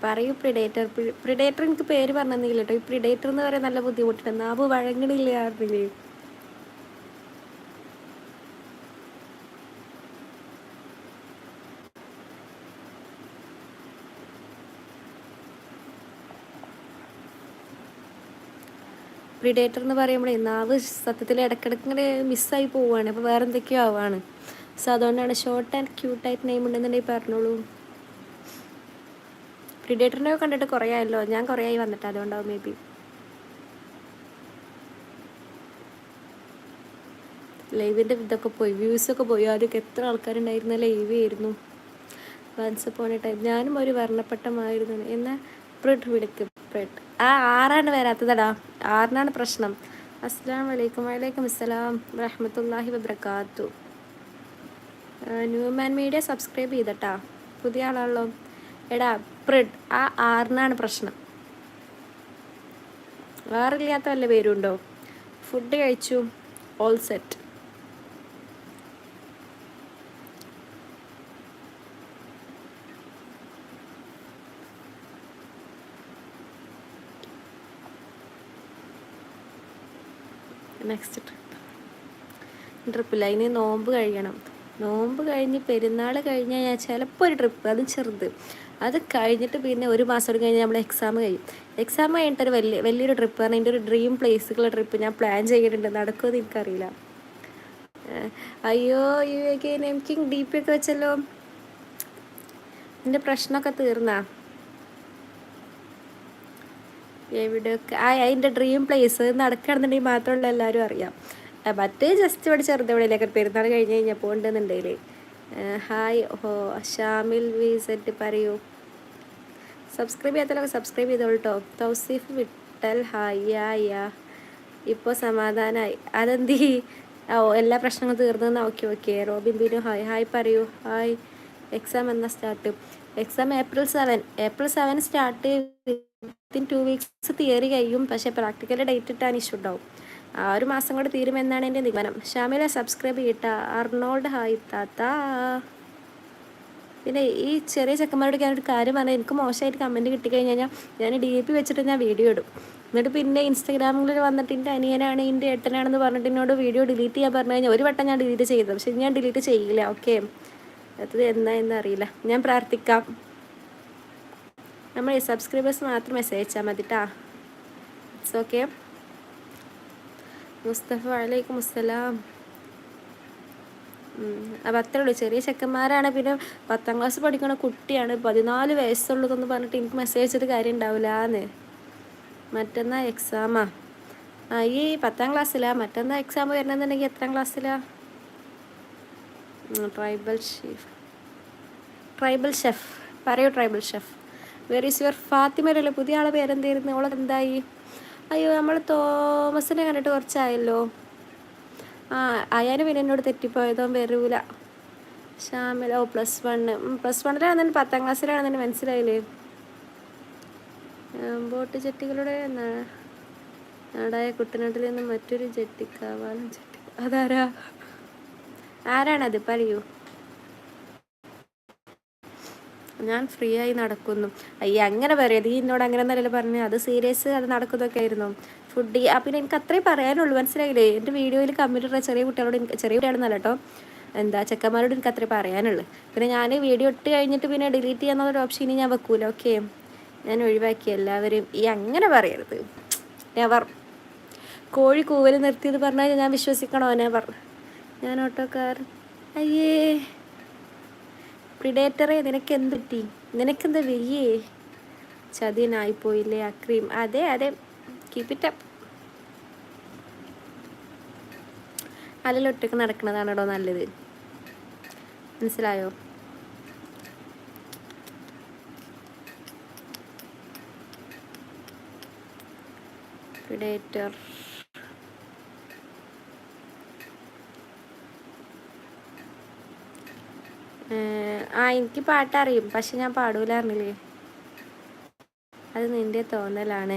പറയൂ predator. Predator എനിക്ക് പേര് പറഞ്ഞില്ല കേട്ടോ. ഈ പ്രിഡേറ്റർ എന്ന് പറയാൻ നല്ല ബുദ്ധിമുട്ടുണ്ട്. നാവ് വഴങ്ങണില്ല അറിഞ്ഞില്ലേ. പ്രിഡേറ്റർ എന്ന് പറയുമ്പോഴേ നാവ് സത്യത്തിൽ ഇടയ്ക്കിടയ്ക്ക് ഇങ്ങനെ മിസ്സായി പോവുകയാണ്. അപ്പോൾ വേറെ എന്തൊക്കെയോ ആവാണ്. സോ അതുകൊണ്ടാണ് ഷോർട്ട് ആൻഡ് ക്യൂട്ടായിട്ട് നെയിം ഉണ്ടെന്നുണ്ടെങ്കിൽ പറഞ്ഞോളൂ. പ്രിഡേറ്ററിനെ കണ്ടിട്ട് കുറേ ആയല്ലോ. ഞാൻ കുറേ ആയി വന്നിട്ട്, അതുകൊണ്ടാവും മേ ബി. ലൈവിൻ്റെ ഇതൊക്കെ പോയി, വ്യൂസൊക്കെ പോയി. ആദ്യമൊക്കെ എത്ര ആൾക്കാരുണ്ടായിരുന്ന ലൈവ് ആയിരുന്നു. Once upon a time. ഞാനും ഒരു വർണ്ണപ്പെട്ടമായിരുന്നു. എന്നാൽ പ്രിഡ് വിളിക്കും. പ്രിഡ് 6 വരാത്തതടാ. 6 പ്രശ്നം. അസ്സലാമു അലൈക്കും. വലൈക്കും അസ്സലാം വറഹ്മത്തുള്ളാഹി വബറകാത്തു. ന്യൂമാൻ മീഡിയ സബ്സ്ക്രൈബ് ചെയ്തട്ടാ. പുതിയ ആളാണല്ലോ. എടാ പ്രിഡ് 6 പ്രശ്നം. വേറില്ലാത്ത വല്ല പേരുണ്ടോ? ഫുഡ് കഴിച്ചു. All set. നെക്സ്റ്റ് ട്രിപ്പില്ല. ഇനി നോമ്പ് കഴിയണം. നോമ്പ് കഴിഞ്ഞ് പെരുന്നാൾ കഴിഞ്ഞ് കഴിഞ്ഞാൽ ചിലപ്പോൾ ഒരു ട്രിപ്പ്, അതും ചെറുത്. അത് കഴിഞ്ഞിട്ട് പിന്നെ ഒരു മാസം കഴിഞ്ഞ് നമ്മൾ എക്സാം കഴിയും. എക്സാം കഴിഞ്ഞിട്ടൊരു വലിയൊരു ട്രിപ്പ് പറഞ്ഞാൽ എൻ്റെ ഒരു ഡ്രീം പ്ലേസുകളുടെ ട്രിപ്പ് ഞാൻ പ്ലാൻ ചെയ്തിട്ടുണ്ട്. നടക്കുമെന്ന് എനിക്കറിയില്ല. അയ്യോ എനിക്ക് DP ഒക്കെ വെച്ചല്ലോ. എൻ്റെ പ്രശ്നമൊക്കെ തീർന്നാ? എവിടെയൊക്കെ അതിൻ്റെ ഡ്രീം പ്ലേസ് നടക്കുകയാണെന്നുണ്ടെങ്കിൽ മാത്രമല്ല എല്ലാവരും അറിയാം. മറ്റേ ജസ്റ്റ് ഇവിടെ ചെറുതവിടെയൊക്കെ പെരുന്നാൾ കഴിഞ്ഞ് കഴിഞ്ഞപ്പോൾ ഉണ്ടെന്നുണ്ടെങ്കിൽ. ഹായ് ഷാമിൽ വിസെറ്റ് പറയൂ. സബ്സ്ക്രൈബ് ചെയ്യാത്തല്ലോ സബ്സ്ക്രൈബ് ചെയ്തോളൂ കേട്ടോ. തൗസീഫ് വിട്ടൽ ഹായ് യാ. ഇപ്പോൾ സമാധാനമായി. അതെന്തി? എല്ലാ പ്രശ്നങ്ങളും തീർന്നെന്നാ. ഓക്കെ. റോബിൻ ബിനു ഹായ് പറയൂ. ഹായ്. എക്സാം എന്നാ start? Exam April 7 start. Within 2 weeks theory കഴിയും. പക്ഷേ പ്രാക്ടിക്കൽ ഡേറ്റ് ഇട്ടാൻ ഇഷ്യൂ ഉണ്ടാവും. ആ ഒരു മാസം കൊണ്ട് തീരുമെന്നാണ് എൻ്റെ നിഗമനം. ഷാമില സബ്സ്ക്രൈബ് ചെയ്യട്ട. അർണോൾഡ് ഹായ് താത്ത. പിന്നെ ഈ ചെറിയ ചെക്കന്മാരോട് ഞാനൊരു കാര്യം പറഞ്ഞാൽ, എനിക്ക് മോശമായിട്ട് കമൻറ്റ് കിട്ടിക്കഴിഞ്ഞാൽ ഞാൻ DP വെച്ചിട്ട് ഞാൻ വീഡിയോ ഇടും. എന്നിട്ട് പിന്നെ ഇൻസ്റ്റാഗ്രാമിൽ വന്നിട്ട് എൻ്റെ അനിയനാണ് എൻ്റെ ഏട്ടനാണെന്ന് പറഞ്ഞിട്ട് എന്നോട് വീഡിയോ ഡിലീറ്റ് ചെയ്യാൻ പറഞ്ഞു കഴിഞ്ഞാൽ ഒരു വട്ടം ഞാൻ ഡിലീറ്റ് ചെയ്തത്. പക്ഷെ ഞാൻ ഡിലീറ്റ് ചെയ്യില്ല. ഓക്കെ, അത് എന്നറിയില്ല. ഞാൻ പ്രാർത്ഥിക്കാം. നമ്മൾ സബ്സ്ക്രൈബേഴ്സ് മാത്രം മെസ്സേജ് അയച്ചാൽ മതി കേട്ടാ. It's okay. മുസ്തഫ വലൈക്കും അസ്സലാം. അപ്പം അത്രേ ഉള്ളൂ. ചെറിയ ചെക്കന്മാരാണ്. പിന്നെ 10ാം ക്ലാസ് പഠിക്കണ കുട്ടിയാണ്. 14 വയസ്സുള്ളതെന്ന് പറഞ്ഞിട്ട് എനിക്ക് മെസ്സേജ് അയച്ചിട്ട് കാര്യം ഉണ്ടാവില്ലാന്ന്. മറ്റന്നാ എക്സാമാ? ഈ 10ാം ക്ലാസ്സിലാ മറ്റന്നാ എക്സാം വരണമെന്നുണ്ടെങ്കിൽ. എത്രാം ക്ലാസ്സിലാ? ട്രൈബൽ ഷെഫ് പറയൂ. Tribal chef where is your ഫാത്തിമരല്ലേ? പുതിയ ആളെ പേരെന്തായിരുന്നു? ഓളെ എന്തായി? അയ്യോ, നമ്മൾ തോമസിനെ കണ്ടിട്ട് കുറച്ചായല്ലോ. അയാന് പിന്നെ എന്നോട് തെറ്റിപ്പോയതോ. വരൂല. ഷാമില +1 10ാം ക്ലാസ്സിലാണെന്നെ മനസ്സിലായില്ലേ? ബോട്ട് ജെട്ടികളുടെ നാടായ കുട്ടനാട്ടിൽ നിന്ന് മറ്റൊരു ജെട്ടിക്കാവാലും ജെട്ടി. ആരാണത് പറയൂ. ഞാൻ ഫ്രീ ആയി നടക്കുന്നു. അങ്ങനെ പറയാം. ഈ എന്നോട് അങ്ങനെ എന്നല്ലല്ലോ പറഞ്ഞു. അത് സീരിയസ്, അത് നടക്കുന്നതൊക്കെ ആയിരുന്നു. ഫുഡ് പിന്നെ എനിക്ക് അത്രയും പറയാനുള്ളൂ. മനസ്സിലായില്ലേ? എൻ്റെ വീഡിയോയിൽ കമൻറ്റ് ഇടുന്ന ചെറിയ കുട്ടികളോട്, ചെറിയ കുട്ടിയാണെന്നല്ല കേട്ടോ, ചെക്കന്മാരോട് എനിക്ക് അത്രയും പറയാനുള്ളൂ. പിന്നെ ഞാൻ വീഡിയോ ഇട്ട് കഴിഞ്ഞിട്ട് പിന്നെ ഡിലീറ്റ് ചെയ്യാന്നുള്ളൊരു ഓപ്ഷൻ ഇനി ഞാൻ വെക്കൂല. ഓക്കെ, ഞാൻ ഒഴിവാക്കി. എല്ലാവരും അങ്ങനെ പറയരുത്. നെവർ. കോഴി കൂവൽ നിർത്തിയത് പറഞ്ഞാൽ ഞാൻ വിശ്വസിക്കണോ? നെവർ. ഞാൻ ഓട്ടോക്കാർ. അയ്യേ പ്രിഡേറ്ററെ, നിനക്കെന്ത് പറ്റി? നിനക്കെന്താ വെയ്യേ? ചതിയനായിപ്പോയില്ലേ അക്രീം? അതെ, കീപ് ഇറ്റ് അപ്പ്. അല്ലൊറ്റക്ക് നടക്കുന്നതാണോ നല്ലത്? മനസ്സിലായോ? പ്രിഡേറ്റർ എനിക്ക് പാട്ടറിയും, പക്ഷെ ഞാൻ പാടൂല അറിഞ്ഞില്ലേ? അത് നിന്റെ തോന്നലാണ്.